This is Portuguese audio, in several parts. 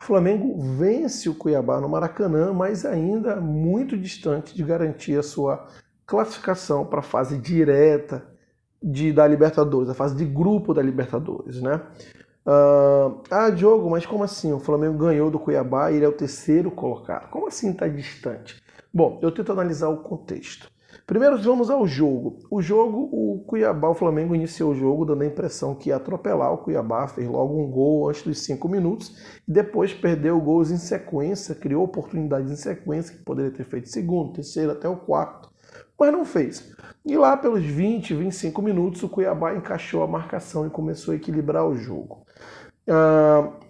O Flamengo vence o Cuiabá no Maracanã, mas ainda muito distante de garantir a sua classificação para a fase direta da Libertadores, a fase de grupo da Libertadores, né? Diogo, mas como assim? O Flamengo ganhou do Cuiabá e ele é o terceiro colocado. Como assim está distante? Bom, eu tento analisar o contexto. Primeiro vamos ao jogo. O Cuiabá, o Flamengo iniciou o jogo dando a impressão que ia atropelar o Cuiabá, fez logo um gol antes dos 5 minutos e depois perdeu gols em sequência, criou oportunidades em sequência, que poderia ter feito segundo, terceiro, até o quarto, mas não fez. E lá pelos 20, 25 minutos o Cuiabá encaixou a marcação e começou a equilibrar o jogo.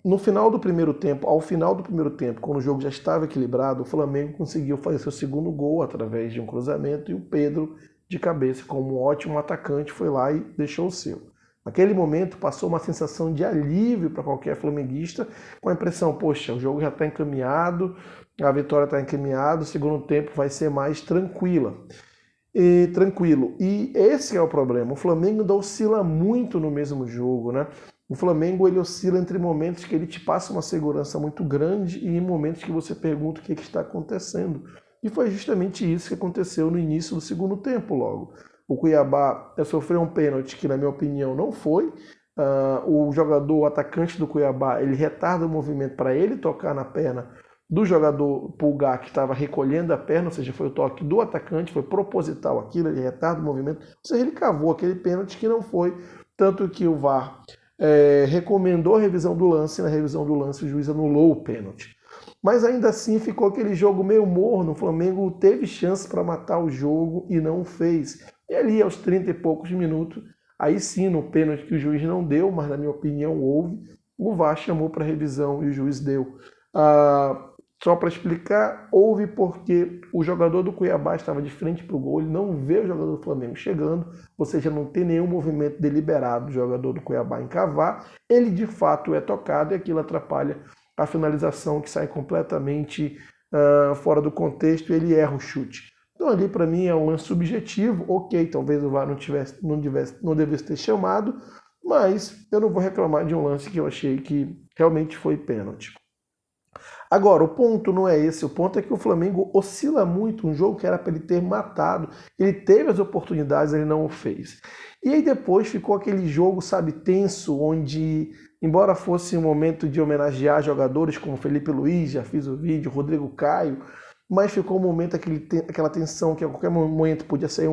No final do primeiro tempo, ao final do primeiro tempo, quando o jogo já estava equilibrado, o Flamengo conseguiu fazer seu segundo gol através de um cruzamento e o Pedro, de cabeça, como um ótimo atacante, foi lá e deixou o seu. Naquele momento passou uma sensação de alívio para qualquer flamenguista, com a impressão, poxa, o jogo já está encaminhado, a vitória está encaminhada, o segundo tempo vai ser mais tranquilo. E esse é o problema. O Flamengo ainda oscila muito no mesmo jogo, né? O Flamengo ele oscila entre momentos que ele te passa uma segurança muito grande e em momentos que você pergunta o que está acontecendo. E foi justamente isso que aconteceu no início do segundo tempo logo. O Cuiabá sofreu um pênalti que, na minha opinião, não foi. O atacante do Cuiabá, ele retarda o movimento para ele tocar na perna do jogador Pulgar, que estava recolhendo a perna, ou seja, foi o toque do atacante, foi proposital aquilo, ele retarda o movimento, ou seja, ele cavou aquele pênalti que não foi, tanto que o VAR recomendou a revisão do lance, e na revisão do lance o juiz anulou o pênalti. Mas ainda assim ficou aquele jogo meio morno, o Flamengo teve chance para matar o jogo e não fez. E ali aos 30 e poucos minutos, aí sim no pênalti que o juiz não deu, mas na minha opinião houve, o VAR chamou para revisão e o juiz deu. Só para explicar, houve porque o jogador do Cuiabá estava de frente para o gol, ele não vê o jogador do Flamengo chegando, ou seja, não tem nenhum movimento deliberado do jogador do Cuiabá em cavar, ele de fato é tocado e aquilo atrapalha a finalização que sai completamente fora do contexto e ele erra o chute. Então ali para mim é um lance subjetivo, ok, talvez o VAR não devesse ter chamado, mas eu não vou reclamar de um lance que eu achei que realmente foi pênalti. Agora, o ponto não é esse, o ponto é que o Flamengo oscila muito, um jogo que era para ele ter matado, ele teve as oportunidades, ele não o fez. E aí depois ficou aquele jogo, sabe, tenso, onde, embora fosse um momento de homenagear jogadores como Felipe Luiz, já fiz o vídeo, Rodrigo Caio, mas ficou um momento, aquela tensão que a qualquer momento podia ser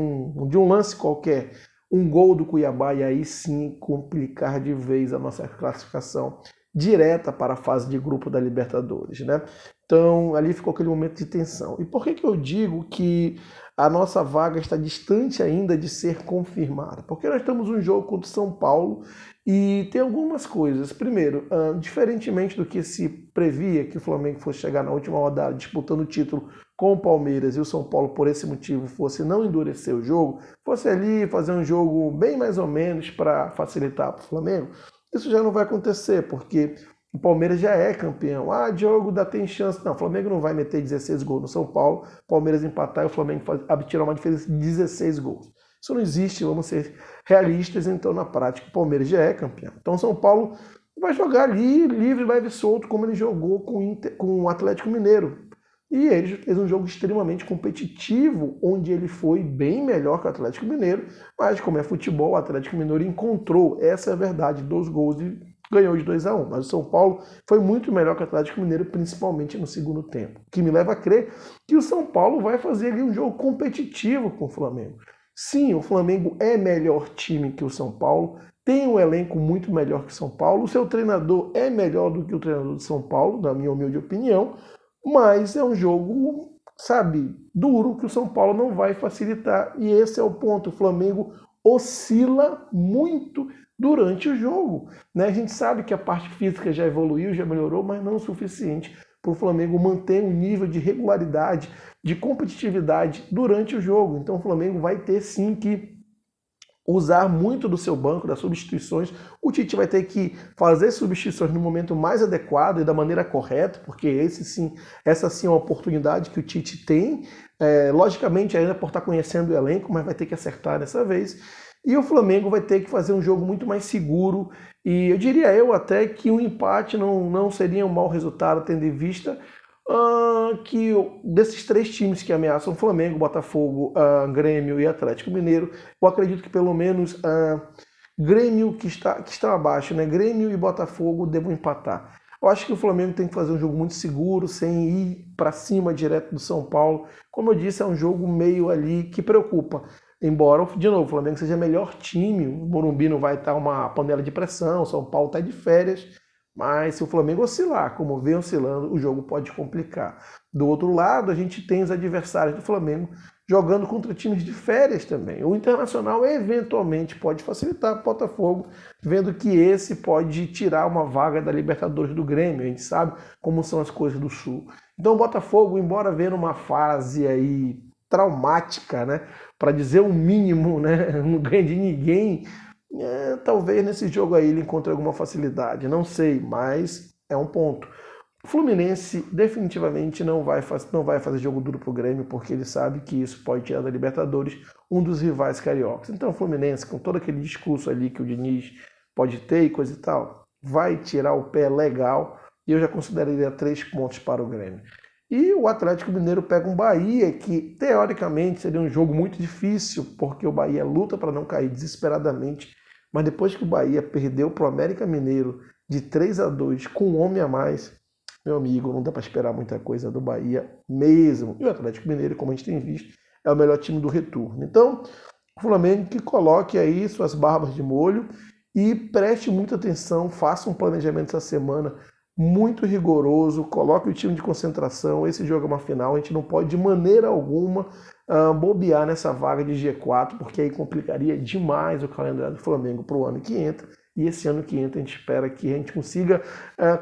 de um lance qualquer, um gol do Cuiabá e aí sim complicar de vez a nossa classificação direta para a fase de grupo da Libertadores, né? Então, ali ficou aquele momento de tensão. E por que eu digo que a nossa vaga está distante ainda de ser confirmada? Porque nós temos um jogo contra o São Paulo e tem algumas coisas. Primeiro, diferentemente do que se previa que o Flamengo fosse chegar na última rodada disputando o título com o Palmeiras e o São Paulo, por esse motivo, fosse não endurecer o jogo, fosse ali fazer um jogo bem mais ou menos para facilitar para o Flamengo, isso já não vai acontecer, porque o Palmeiras já é campeão. Diogo, ainda tem chance. Não, o Flamengo não vai meter 16 gols no São Paulo, o Palmeiras empatar e o Flamengo tirar uma diferença de 16 gols. Isso não existe, vamos ser realistas, então na prática o Palmeiras já é campeão. Então o São Paulo vai jogar ali, livre, leve e solto, como ele jogou com o Atlético Mineiro. E ele fez um jogo extremamente competitivo, onde ele foi bem melhor que o Atlético Mineiro, mas como é futebol, o Atlético Mineiro encontrou, essa é a verdade, 2 gols e ganhou de 2-1. Mas o São Paulo foi muito melhor que o Atlético Mineiro, principalmente no segundo tempo. O que me leva a crer que o São Paulo vai fazer ali um jogo competitivo com o Flamengo. Sim, o Flamengo é melhor time que o São Paulo, tem um elenco muito melhor que o São Paulo, o seu treinador é melhor do que o treinador de São Paulo, na minha humilde opinião, mas é um jogo, sabe, duro, que o São Paulo não vai facilitar. E esse é o ponto. O Flamengo oscila muito durante o jogo, né? A gente sabe que a parte física já evoluiu, já melhorou, mas não o suficiente para o Flamengo manter um nível de regularidade, de competitividade durante o jogo. Então o Flamengo vai ter sim que usar muito do seu banco, das substituições. O Tite vai ter que fazer substituições no momento mais adequado e da maneira correta, porque essa sim é uma oportunidade que o Tite tem, logicamente ainda por estar conhecendo o elenco, mas vai ter que acertar dessa vez. E o Flamengo vai ter que fazer um jogo muito mais seguro. E eu diria até que um empate não seria um mau resultado, tendo em vista que desses três times que ameaçam Flamengo, Botafogo, Grêmio e Atlético Mineiro, eu acredito que pelo menos Grêmio que está abaixo, né? Grêmio e Botafogo devam empatar. Eu acho que o Flamengo tem que fazer um jogo muito seguro, sem ir para cima direto do São Paulo. Como eu disse, é um jogo meio ali que preocupa. Embora, de novo, o Flamengo seja melhor time, o Morumbi não vai estar uma panela de pressão, o São Paulo está de férias, mas se o Flamengo oscilar, como vem oscilando, o jogo pode complicar. Do outro lado, a gente tem os adversários do Flamengo jogando contra times de férias também. O Internacional eventualmente pode facilitar o Botafogo, vendo que esse pode tirar uma vaga da Libertadores do Grêmio. A gente sabe como são as coisas do Sul. Então o Botafogo, embora vendo uma fase aí traumática, né, para dizer o mínimo, né, não ganha de ninguém, talvez nesse jogo aí ele encontre alguma facilidade. Não sei, mas é um ponto. O Fluminense definitivamente não vai fazer jogo duro pro Grêmio, porque ele sabe que isso pode tirar da Libertadores um dos rivais cariocas. Então o Fluminense, com todo aquele discurso ali que o Diniz pode ter e coisa e tal, vai tirar o pé legal, e eu já consideraria 3 pontos para o Grêmio. E o Atlético Mineiro pega um Bahia que, teoricamente, seria um jogo muito difícil, porque o Bahia luta para não cair desesperadamente, mas depois que o Bahia perdeu para o América Mineiro de 3-2 com um homem a mais, meu amigo, não dá para esperar muita coisa do Bahia mesmo. E o Atlético Mineiro, como a gente tem visto, é o melhor time do retorno. Então, o Flamengo que coloque aí suas barbas de molho e preste muita atenção, faça um planejamento essa semana muito rigoroso, coloque o time de concentração. Esse jogo é uma final, a gente não pode de maneira alguma bobear nessa vaga de G4, porque aí complicaria demais o calendário do Flamengo para o ano que entra. E esse ano que entra a gente espera que a gente consiga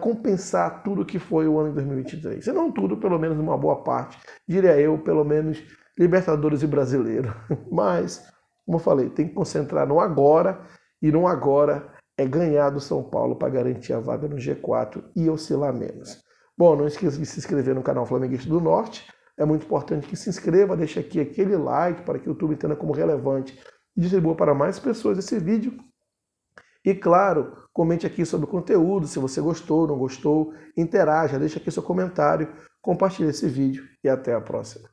compensar tudo que foi o ano de 2023. Se não tudo, pelo menos uma boa parte, diria eu, pelo menos Libertadores e Brasileiro. Mas, como eu falei, tem que concentrar no agora, e no agora é ganhar do São Paulo para garantir a vaga no G4 e oscilar menos. Bom, não esqueça de se inscrever no canal Flamenguista do Norte. É muito importante que se inscreva, deixe aqui aquele like para que o YouTube entenda como relevante e distribua para mais pessoas esse vídeo. E claro, comente aqui sobre o conteúdo, se você gostou, não gostou, interaja, deixe aqui seu comentário, compartilhe esse vídeo e até a próxima.